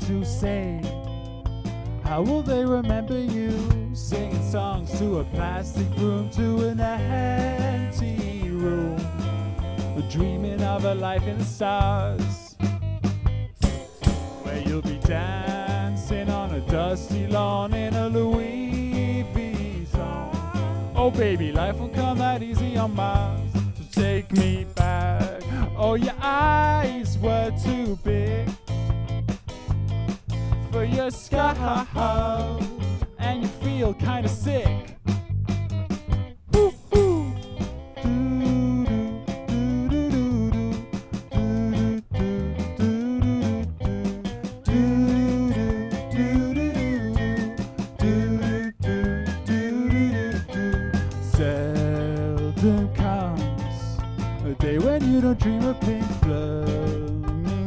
to say? How will they remember you? Singing songs to a plastic room, to an empty room, dreaming of a life in the stars, where you'll be dancing on a dusty lawn in a Louis Vuitton. Oh baby, life won't come that easy on Mars, so take me back. Oh, your eyes were too big for your sky, and you feel kinda sick. Seldom comes a day when you don't dream of pink flamingos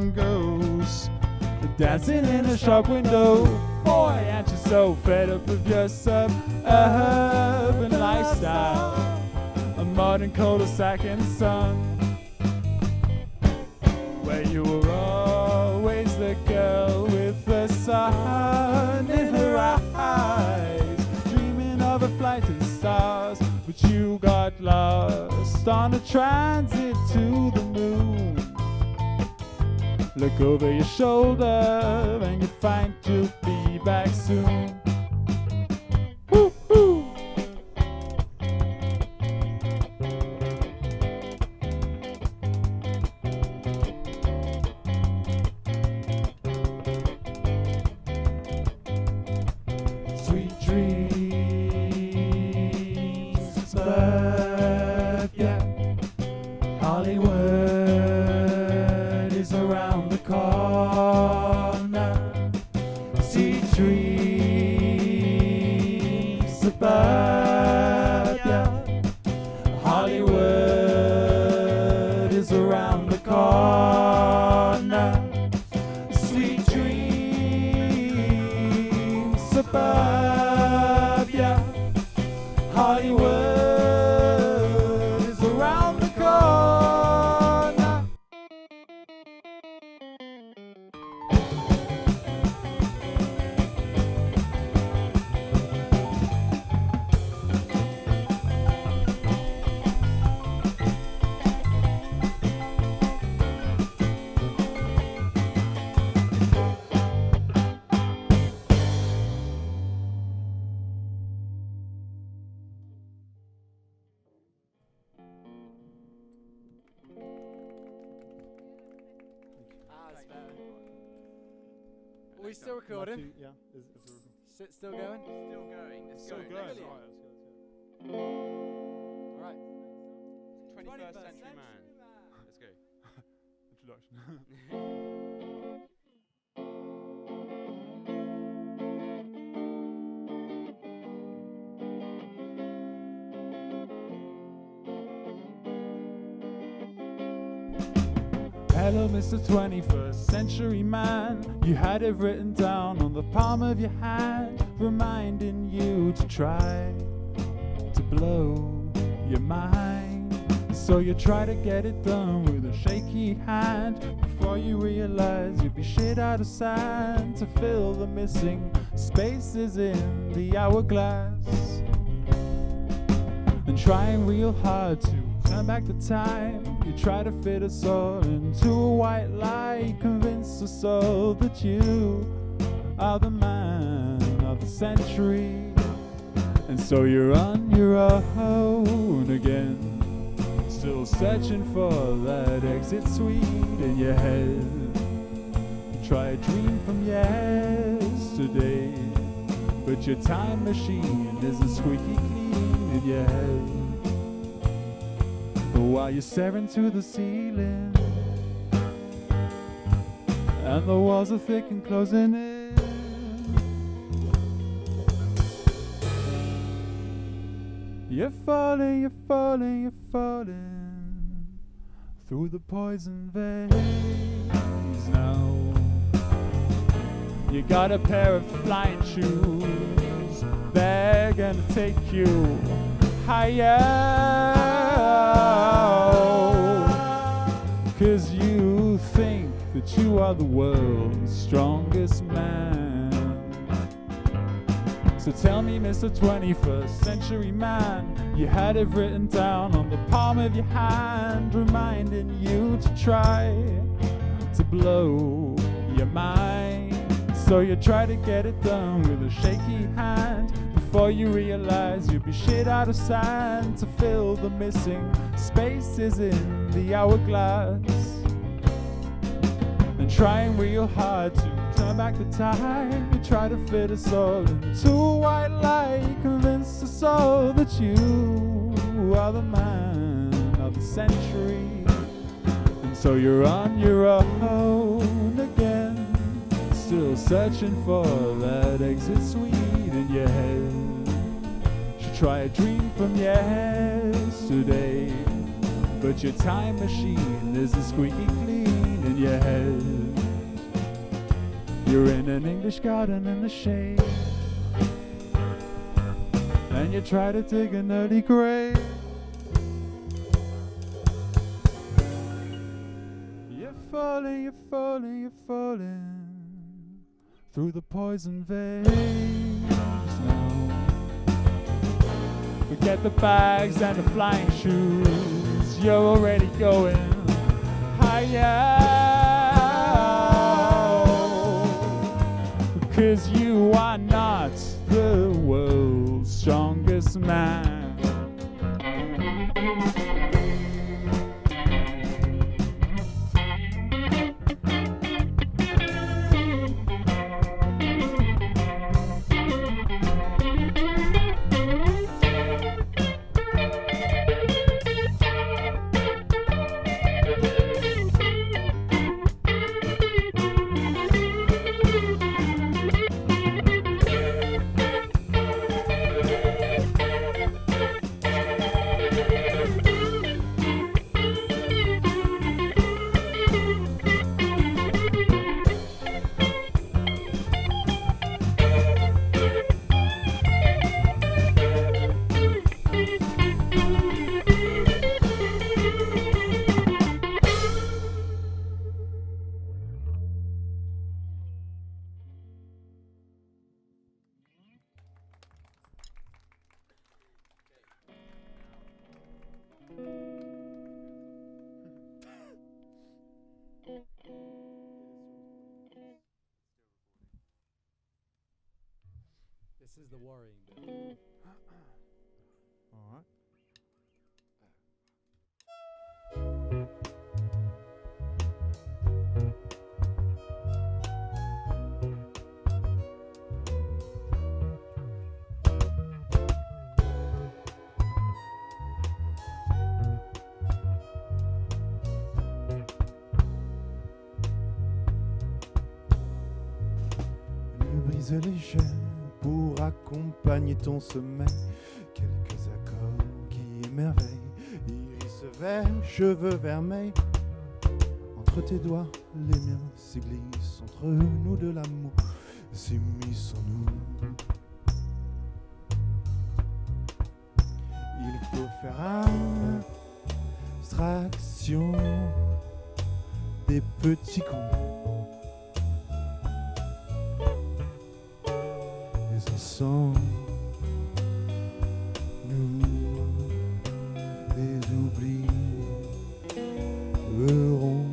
dancing in a shop window. Boy, aren't you so fed up of your suburban lifestyle, a modern cul-de-sac in the sun, where you were always the girl with the sun in her eyes, dreaming of a flight to the stars, but you got lost on a transit to the moon. Look over your shoulder and you find you'll be back soon. Woo, woo. Sweet dreams, suburbia, Hollywood is around the corner. Sweet dreams, suburbia, Hollywood is around the corner. Sweet dreams, suburbia, Hollywood is around the corner. Are we still recording? Yeah. Still going? Still going. Let's Still go. going. Let's go. All right. 21st century man. Let's go. Introduction. Hello, Mr. 21st Century Man. You had it written down on the palm of your hand, reminding you to try to blow your mind. So you try to get it done with a shaky hand, before you realize you'd be shit out of sand to fill the missing spaces in the hourglass. And trying real hard to turn back the time, you try to fit us all into a white lie, convince us all that you are the man of the century. And so you're on your own again, still searching for that exit suite in your head. Try a dream from yesterday, but your time machine isn't squeaky clean in your head. While you're staring to the ceiling, and the walls are thick and closing in, you're falling, you're falling, you're falling through the poison veins now. You got a pair of flying shoes, they're gonna take you higher, 'cause you think that you are the world's strongest strongest man. So tell me, Mr. 21st century man, you had it written down on the palm of your hand, reminding you to try to blow your mind. So you try to get it done with a shaky hand, before you realize you'll be shit out of sand to fill the missing spaces in the hourglass. And trying real hard to turn back the time, you try to fit us all into a white light, convince us all that you are the man of the century. And so you're on your own again, still searching for that exit suite in your head. Should try a dream from yesterday, but your time machine isn't squeaky clean in your head. You're in an English garden in the shade, and you try to dig an early grave. You're falling, you're falling, you're falling through the poison veins now. Forget the bags and the flying shoes, you're already going higher. 'Cause you are not the world's strongest man. This is the worrying bit. All right. Brise les chaînes pour accompagner ton sommeil. Quelques accords qui émerveillent, iris vert, cheveux vermeils. Entre tes doigts, les miens s'y glissent. Entre nous de l'amour s'immisce en nous. Il faut faire abstraction des petits cons. Sans nous, les oublis verront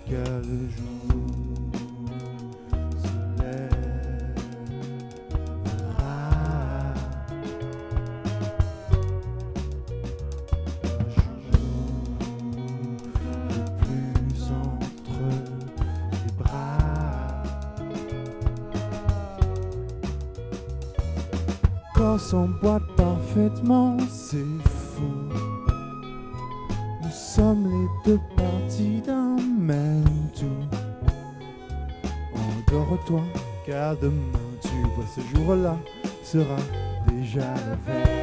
qu'à le jour se lèvera. Je joue plus entre les bras. Corps s'emboîte parfaitement, c'est fou. Nous sommes les deux parties d'un même tout. Endors-toi, car demain, tu vois, ce jour-là sera déjà la veille.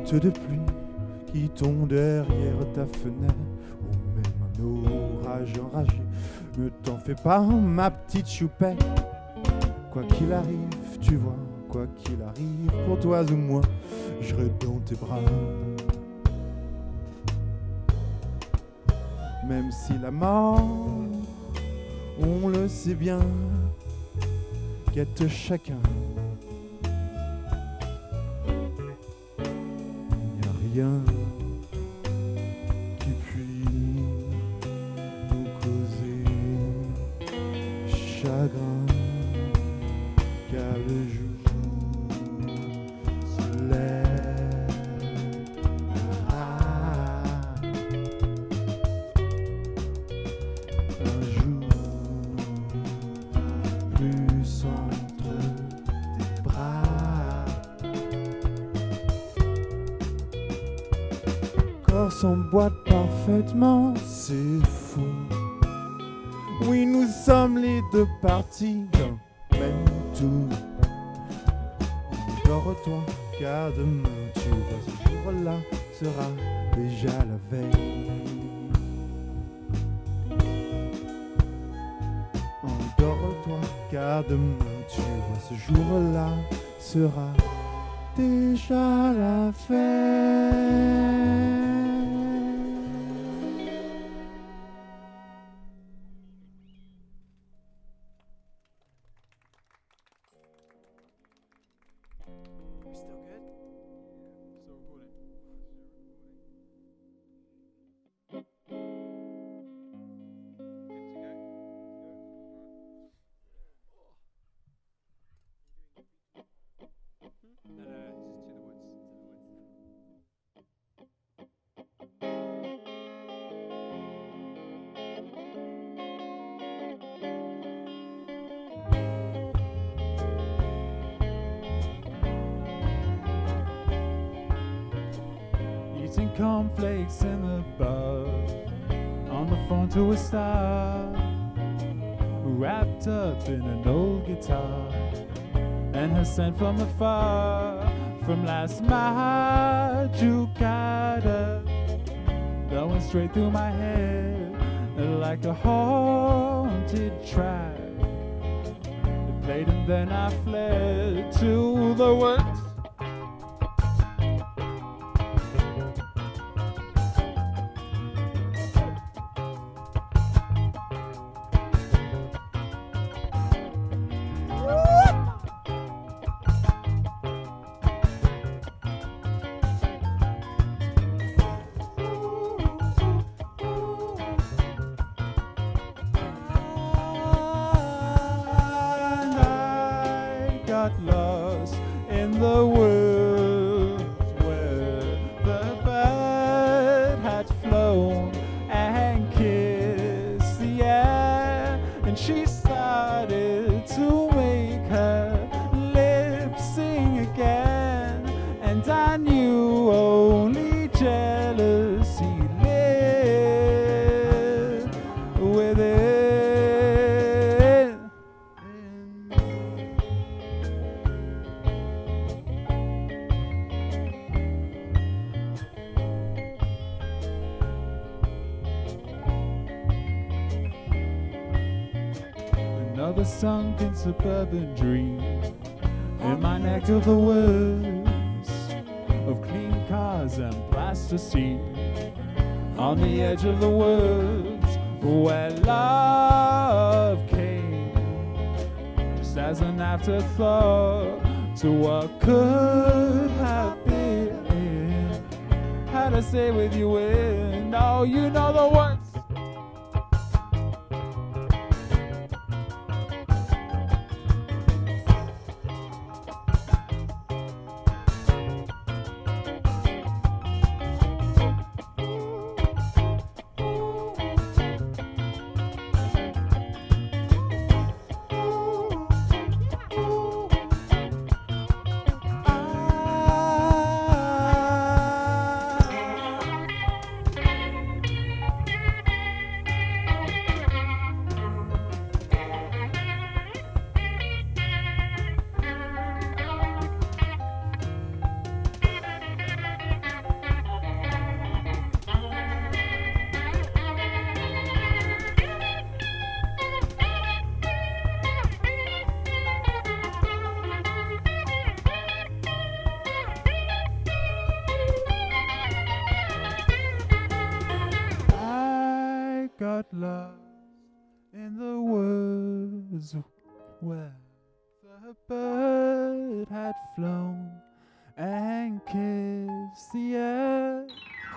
gouttes de pluie qui tombent derrière ta fenêtre, ou même un orage enragé. Ne t'en fais pas, ma petite choupette. Quoi qu'il arrive, tu vois, quoi qu'il arrive, pour toi ou moi, je serai dans tes bras. Même si la mort, on le sait bien, guette chacun. Y a rien qui puisse nous causer chagrin, car le jour se lèvera. Un jour plus entre tes bras. Corps s'emboîte parfaitement, c'est fou. Oui, nous sommes les deux parties d'un même tout. Endors-toi, car demain, tu vois, ce jour-là sera déjà la veille. Endors-toi, car demain, tu vois, ce jour-là sera déjà la fête. We still good? Still recording. Good to go? No, no, This is To the Woods. Eating cornflakes in the bar, on the phone to a star, wrapped up in an old guitar, and her scent from afar, from last Majucada, that went straight through my head like a haunted track. It played and then I fled to the woods. And I got lost in the woods where the bird had flown and kissed the air, and she started to make her lips sing again, and I knew only jealousy lived within. Another sunken suburban dream in my neck of the woods, of clean cars and plasticine, on the edge of the woods where love came just as an afterthought to what could have been. Had to stay with you in, oh, you know the words. got lost in the woods where the bird had flown and kissed the air.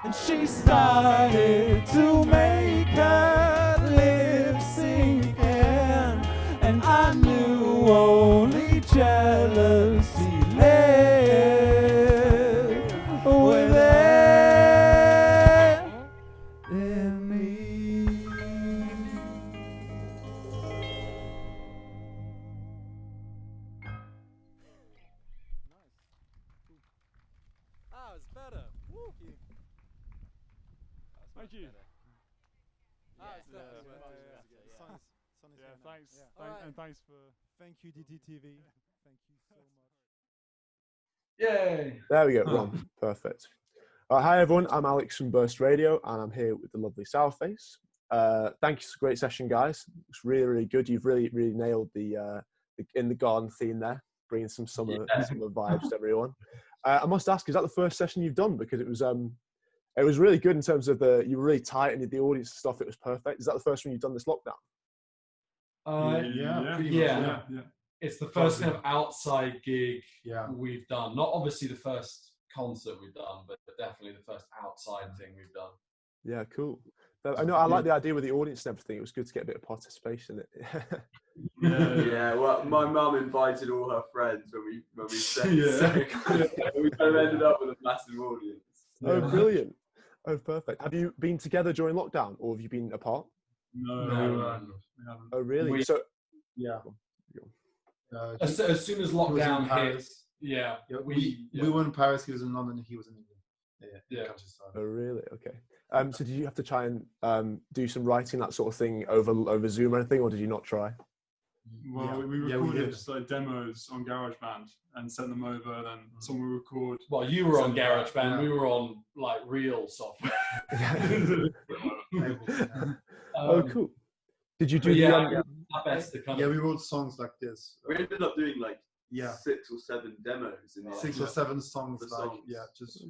And she started to make her lips sink in, and I knew only jealousy lay within in me. Ah, it's better. Woo. Thank you. Ah, it's definitely Yeah, better. yeah, yeah. The sun is Yeah, here now. thanks. Yeah. Alright. And thanks for. Thank you, DTTV. Thank you so much. Yay! There we go, Ron. Perfect. Hi, everyone. I'm Alex from Burst Radio, and I'm here with the lovely Sourface. Thank you for a great session, guys. It's really, really good. You've really, really nailed the in the garden theme there, bringing some summer vibes to everyone. I must ask, is that the first session you've done? Because it was really good in terms of you were really tight and the audience stuff. It was perfect. Is that the first one you've done this lockdown? Yeah. It's the first kind of outside gig Yeah. we've done. Not obviously the first concert we've done, but definitely the first outside thing we've done. Yeah, cool. But I know I like the idea with the audience and everything. It was good to get a bit of participation in it. Yeah, well, my mum invited all her friends when we said so we kind of ended up with a massive audience. Oh, brilliant. Oh, perfect. Have you been together during lockdown, or have you been apart? No, No, we no, haven't. Oh, really? We- So, Yeah. As soon as He was in lockdown hit, Paris. yeah, We were in Paris. He was in London. He was in England. Yeah. Countryside. oh, really? Okay. So did you have to try and do some writing, that sort of thing, over Zoom or anything, or did you not try? Well, Yeah. we Yeah, we recorded did. like demos on GarageBand and sent them over. And then someone would record. Well, you were on Send it back. GarageBand. Yeah. We were on like real software. Oh, cool. Did you do But the? yeah, our best to kind Yeah, of. we wrote songs like this. We ended up doing like Yeah. 6 or 7 demos in the 6 end. or 7 songs, The like songs. just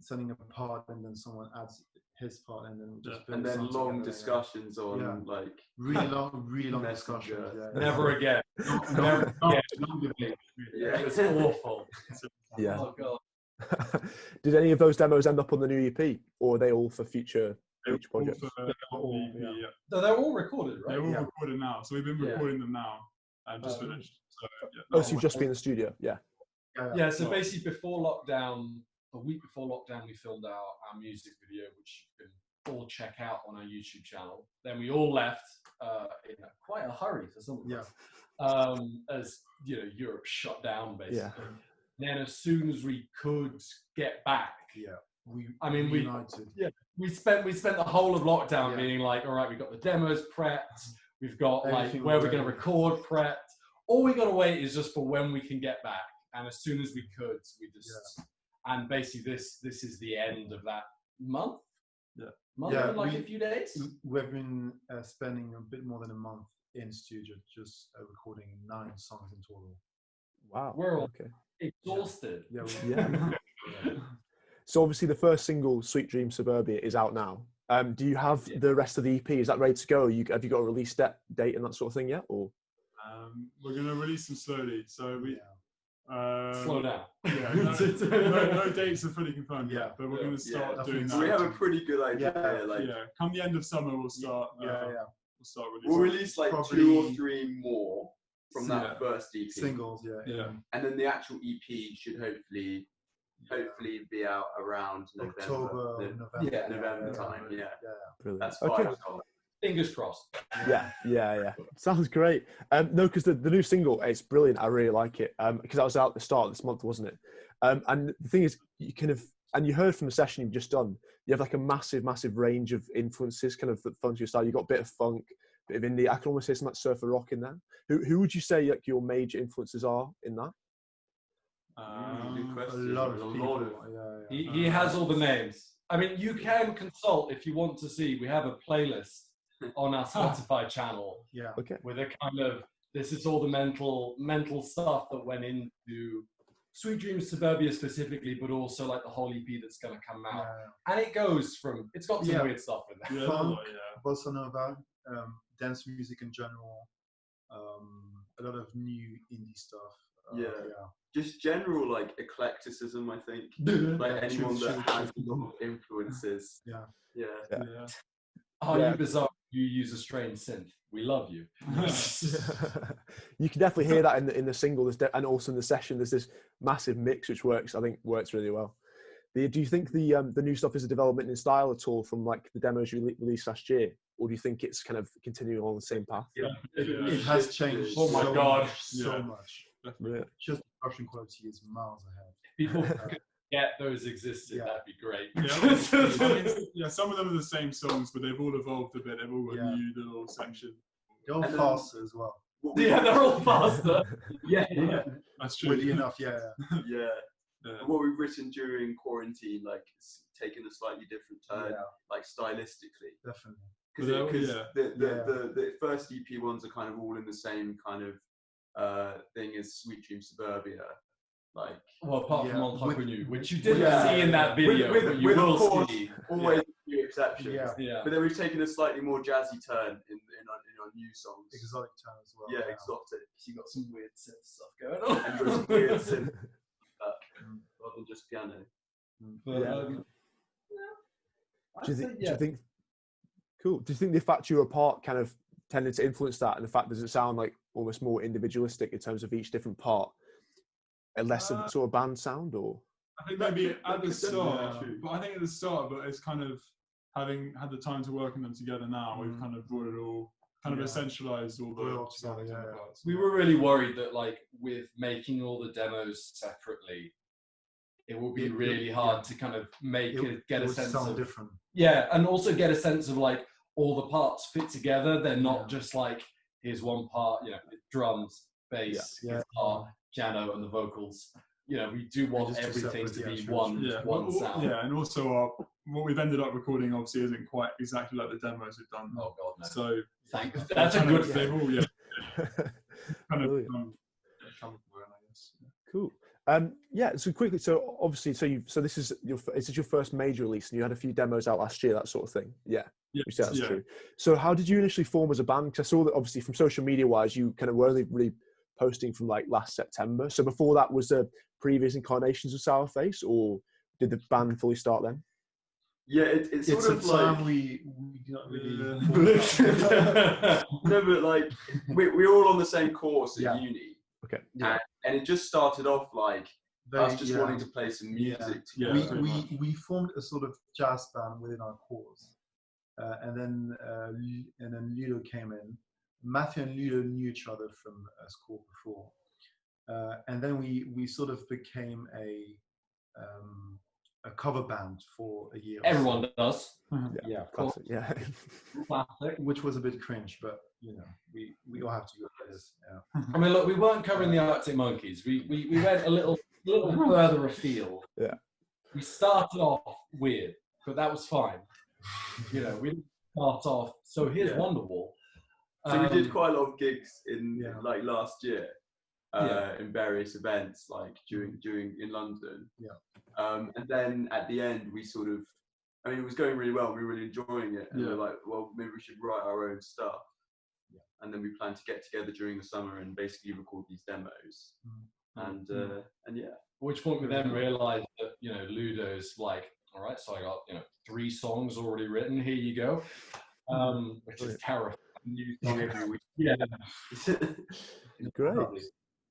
sending a part, and then someone adds his part, and then just build And the then song long together, discussions on Yeah. like really long Messenger. discussions. Yeah, Never again. Never again. yeah. It's awful. Yeah. Oh god. Did any of those demos end up on the new EP, or are they all for future projects? All, yeah. yeah. No, they're all recorded, right? They're all Yeah. recorded now. So we've been Yeah. recording them now and just finished. So, yeah, Oh, so you've just been in the studio? Yeah. Yeah, so basically before lockdown, a week before lockdown, we filmed our music video, which you can all check out on our YouTube channel. Then we all left in quite a hurry for some of Yeah. us, as you know, Europe shut down basically. Yeah. Then as soon as we could get back, We reunited. united. we spent the whole of lockdown Yeah. being like, all right, we've got the demos prepped, we've got Everything like where we're ready. going to record prepped. All we got to wait is just for when we can get back, and as soon as we could, we just and basically this is the end of that month. Yeah. In like a few days. We've been spending a bit more than a month in studio, just recording 9 songs in total. Wow. We're all Okay. exhausted. Yeah. Yeah. So obviously the first single, Sweet Dream Suburbia, is out now. Do you have the rest of the EP? Is that ready to go? Have you got a release date and that sort of thing yet? Or we're going to release them slowly. So we Slow down. Yeah, no dates are fully confirmed yet, but we're going to start Yeah. doing that. We have a pretty good idea. Yeah. Like Come the end of summer, we'll start. Yeah. We'll start we'll releasing. release like Probably 2 or 3 more from that Yeah. first EP. Singles, Yeah. And then the actual EP should hopefully be out around October, November. November. November time. Yeah. brilliant. That's Okay. 5 songs. Fingers crossed. Yeah. Sounds great. No, because the new single, it's brilliant. I really like it. Because that was out at the start of this month, wasn't it? And the thing is, you kind of, and you heard from the session you've just done, you have like a massive range of influences, kind of that fun to your style. You've got a bit of funk, bit of indie. I can almost say some like surfer rock in there. Who would you say like your major influences are in that? Good A question. lot There's of a people. lot of- He has all the names. I mean, you can consult if you want to see. We have a playlist on our Spotify channel Okay. with a kind of, this is all the mental stuff that went into Sweet Dreams Suburbia specifically, but also like the whole EP that's going to come out. Yeah. And it goes from, it's got some Yeah. weird stuff in there. Funk, bossa nova, dance music in general, a lot of new indie stuff. Yeah. Just general like eclecticism, I think. Like anyone that has a lot of influences. Yeah. Are you bizarre? You use a strange synth. We love you. You can definitely hear that in the single, and also in the session. There's this massive mix which works really well. Do you think the new stuff is a development in style at all from like the demos you released last year, or do you think it's kind of continuing on the same path? It has changed. Oh my God. So much. Yeah. Just the production quality is miles ahead. People could get those existed. That'd be great. Some of them are the same songs, but they've all evolved a bit. They've all got new little sections. They're all faster as well. Yeah, they're all faster. yeah, that's true. Weirdly enough, yeah. What we've written during quarantine, like taken a slightly different turn, like stylistically. Definitely. Because the first EP ones are kind of all in the same kind of thing as Sweet Dream Suburbia. Like, well, apart from Entrepreneur, which you didn't see in that video, but you will see. Always a few exceptions. But then we've taken a slightly more jazzy turn in our new songs. Exotic turn as well. Yeah, exotic. You got some weird synth stuff going on. And got some weird synth rather than just piano. Do you think? Cool. Do you think the fact you're apart kind of tended to influence that, and the fact does it sound like almost more individualistic in terms of each different part, and less of sort of band sound, or? I think maybe at the start, but I think at the start, but it's kind of having had the time to work on them together now, we've kind of brought it all, kind of essentialized all the parts. We were really worried that like with making all the demos separately, it will be really hard to kind of get a sense of different. Yeah, and also get a sense of like all the parts fit together. They're not just like here's one part, drums, bass, guitar, piano, and the vocals. We do want everything to be one sound. Yeah, and also what we've ended up recording obviously isn't quite exactly like the demos we've done. Oh God, no. So that's a good thing. Kind of I guess. Cool. So quickly, so obviously, this is your first major release, and you had a few demos out last year, that sort of thing. Yeah. You said that's true. So how did you initially form as a band? Because I saw that obviously from social media wise, you kind of were only really posting from like last September. So before that, was there previous incarnations of Sourface, or did the band fully start then? Yeah, it's sort of like we do not really. No, but like we're all on the same course at uni. Okay. And it just started off like us just wanting to play some music. We formed a sort of jazz band within our course, and then Ludo came in. Matthew and Ludo knew each other from school before, and then we sort of became a cover band for a year. Everyone does. Yeah, classic. Yeah. Which was a bit cringe, but we all have to go for this. Yeah. I mean, look, we weren't covering the Arctic Monkeys. We went a little further afield. Yeah. We started off weird, but that was fine. We didn't start off. So here's Wonderwall. So we did quite a lot of gigs in like last year, in various events, like during in London. Yeah. And then at the end, we sort of, I mean, it was going really well. We were really enjoying it, and we were like, well, maybe we should write our own stuff. Yeah. And then we planned to get together during the summer and basically record these demos. And yeah. At which point we then realised that Ludo's like, all right, so I got 3 songs already written. Here you go, which is terrifying. New song every week. Yeah. Great.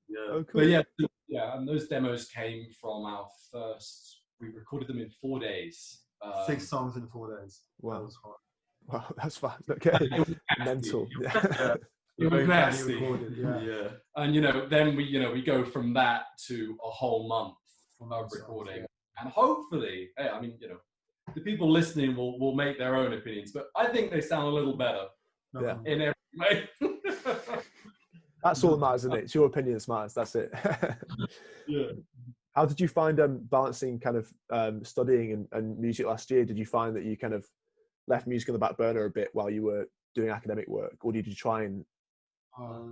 Yeah. Oh, cool. But and those demos came from our first. We recorded them in 4 days. 6 songs in 4 days. Wow. That was hard. Wow, that's fast. Okay. Mental. It was nasty. Yeah. And then we go from that to a whole month of recording, and hopefully, the people listening will make their own opinions. But I think they sound a little better. In every way. That's all that matters, isn't it? It's your opinion that matters. That's it. Yeah. How did you find balancing kind of studying and music last year? Did you find that you kind of left music on the back burner a bit while you were doing academic work, or did you try and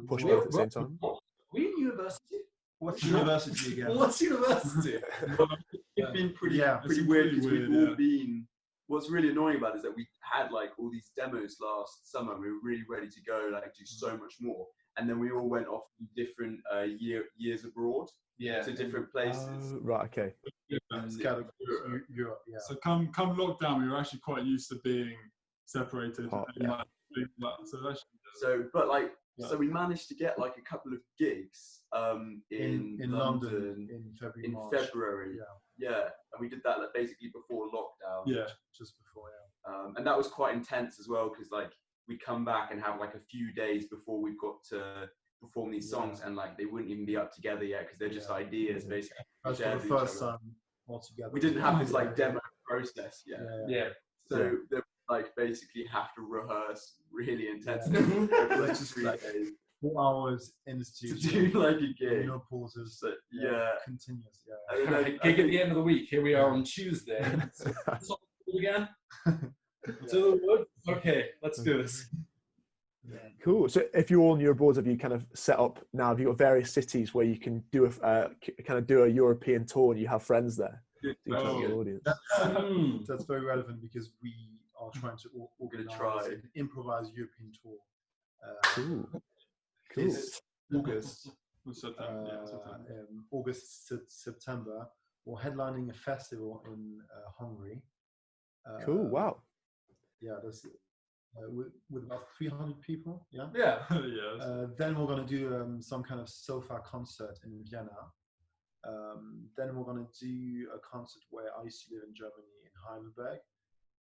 push both at the same time? Were you in university? What's university again? What's university? It's been pretty Yeah, pretty it's weird pretty because we've weird, all been. What's really annoying about it is that we had like all these demos last summer. We were really ready to go, like do so much more, and then we all went off to different years abroad Yeah. to different places. Right. Okay. It's kind of Europe, yeah. So come lockdown, we were actually quite used to being separated. Apart, and, yeah. like, being like, so that's So, but like, Yeah. so we managed to get like a couple of gigs in London in February. in March. February. Yeah. And we did that like, basically before lockdown. yeah. Just before, And that was quite intense as well because like we come back and have like a few days before we've got to perform these songs and like they wouldn't even be up together yet because they're just ideas basically. That's for shared the with each first other. time altogether. We didn't have this like demo process yet. Yeah. So they like basically have to rehearse really intensely Yeah. over like It's just 3 like- days 4 hours in the to studio. do like a gig. No pauses. So, yeah. Continuous. Yeah. And then I Gig at think- the end of the week. Here we are on Tuesday. So, again? To the wood? Okay, let's do this. Cool. So if you're on your boards, have you kind of set up now? Have you got various cities where you can do a kind of do a European tour and you have friends there? To kind of get an audience. That's very relevant because we are trying to organize try. an improvised European tour. Cool. Cool. This August, September. August, September, we're headlining a festival in Hungary. Cool. Wow. Yeah, that's with about 300 people. Yeah. Yeah. Yeah. Then we're going to do some kind of sofa concert in Vienna. Then we're going to do a concert where I used to live in Germany, in Heidelberg.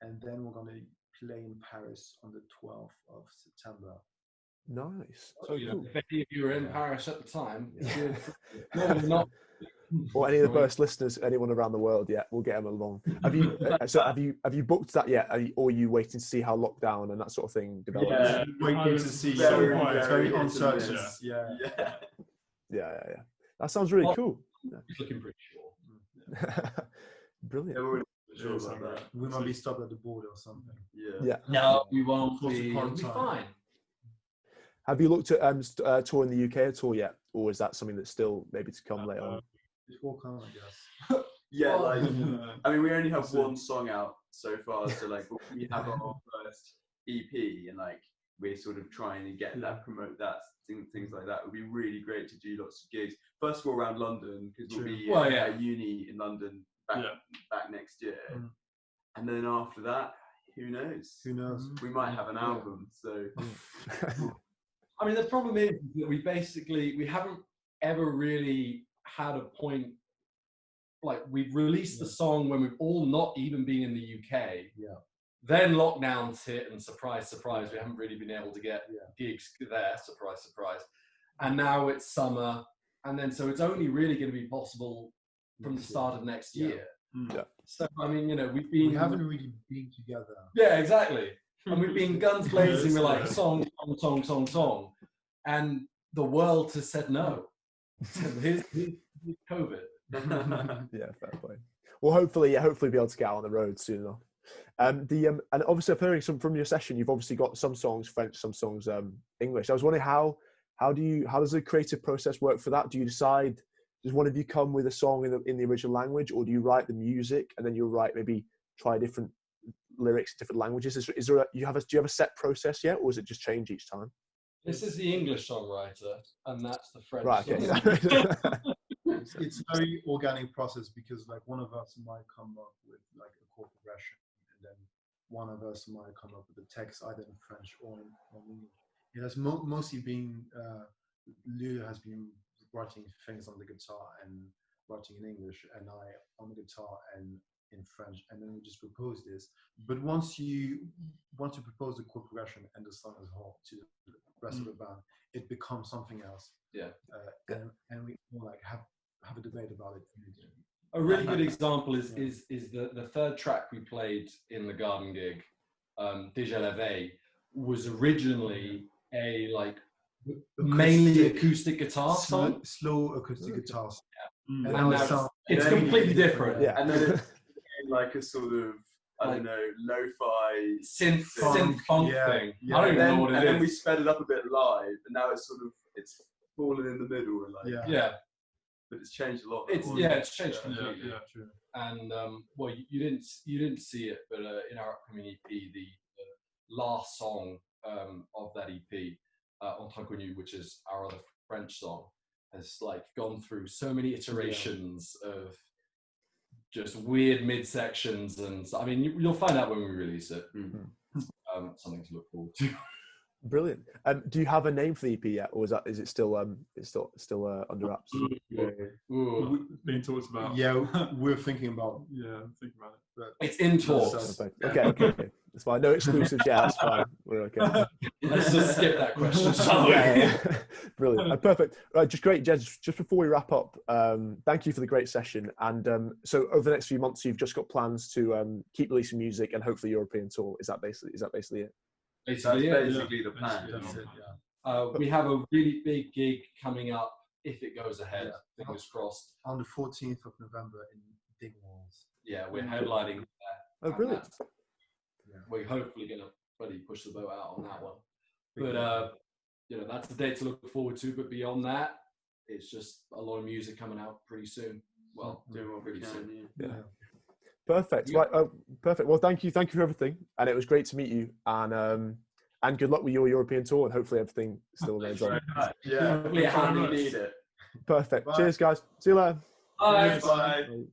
And then we're going to play in Paris on the 12th of September. Nice. So, So you know, cool. if you were in Paris at the time, no, not. Or any of the Burst listeners, anyone around the world, yeah, we'll get them along. Have you? So have you booked that yet? Or are you waiting to see how lockdown and that sort of thing develops? Yeah, waiting I to was see. so It's very hit and uncertain. miss. Yeah. Yeah. That sounds really Well- cool. It's looking pretty sure. Brilliant. Yeah, we're sure Yes, about I'm that. right. We might be stopped at the border or something. Yeah. No, we won't Close to be. It'll be quarantine. fine. Have you looked at tour in the UK at all yet, or is that something that's still maybe to come later on? It will come, I guess. Yeah, Well, like I mean, we only have That's one song out so far, so like we have our first EP, and like we're sort of trying to get that, promote that, things like that. It would be really great to do lots of gigs. First of all, around London because we'll True. be Well, yeah. at uni in London back next year, and then after that, who knows? Who knows? We might have an album. So I mean, the problem is that we haven't ever really had a point. Like we've released the song when we've all not even been in the UK. Yeah. Then lockdowns hit, and surprise, surprise, we haven't really been able to get gigs there. Surprise, surprise. And now it's summer, and then so it's only really going to be possible from the start of next year. Yeah. So I mean, you know, We haven't really been together. Yeah, exactly. And we've been guns blazing. We're like song, and the world has said no. Here's COVID. Yeah, fair play. Well, hopefully be able to get out on the road soon enough. And obviously, I've heard from your session, you've obviously got some songs French, some songs English. I was wondering how does the creative process work for that? Do you decide? Does one of you come with a song in the original language, or do you write the music and then you try different lyrics, different languages? Do you have a set process yet, or is it just change each time? This is the English songwriter, and that's the French. Right. Okay. songwriter. It's a very organic process because like one of us might come up with like a chord progression, and then one of us might come up with the text either in French or in English. It has mostly been Lou has been writing things on the guitar and writing in English, and I on the guitar and in French, and then we just propose this. But once you propose the chord progression and the song as a whole to the rest of the band, it becomes something else. Yeah. And we all like have a debate about it. A really good example is the third track we played in the Garden gig, Déjà la Veille, was originally a like mainly acoustic guitar song. Slow acoustic guitars. And now now it's then- completely different. Yeah. and then it became like a sort of I don't know, lo-fi Synth Funk, funk yeah, thing. yeah. I don't even know what and it then we is. sped it up a bit live, and now it's fallen in the middle. And like, Yeah. but it's changed a lot. It's changed Yeah, completely. true. And well, you didn't see it, but in our upcoming EP, the last song of that EP, Entre Inconnus, which is our other French song, has like gone through so many iterations of just weird midsections, and I mean you'll find out when we release it. Something to look forward to. Brilliant. Do you have a name for the EP yet, or is it still under wraps? Ooh. Being talked about. Yeah, we're thinking about. Yeah, think about it. But It's in talks. Okay. That's fine. No exclusives. Yeah, that's fine. We're okay. Let's just skip that question. Yeah. Brilliant. Perfect. Right, just great, Jez. Just before we wrap up, thank you for the great session. And so over the next few months, you've just got plans to keep releasing music and hopefully European tour. Is that basically it? That's Basically, basically the plan. that's it. Yeah. we have a really big gig coming up if it goes ahead. Yeah. Fingers crossed. On the 14th of November in Dingwalls. Yeah, we're headlining that. Oh, brilliant. We're hopefully going to really push the boat out on that one. But that's the date to look forward to. But beyond that, it's just a lot of music coming out pretty soon. Well, Doing what we pretty can. soon. Yeah. Perfect. Right. Perfect. Well, thank you for everything, and it was great to meet you. And good luck with your European tour, and hopefully everything still remains on. Yeah, we need it. Perfect. Bye. Cheers, guys. See you later. Bye. Bye. Bye.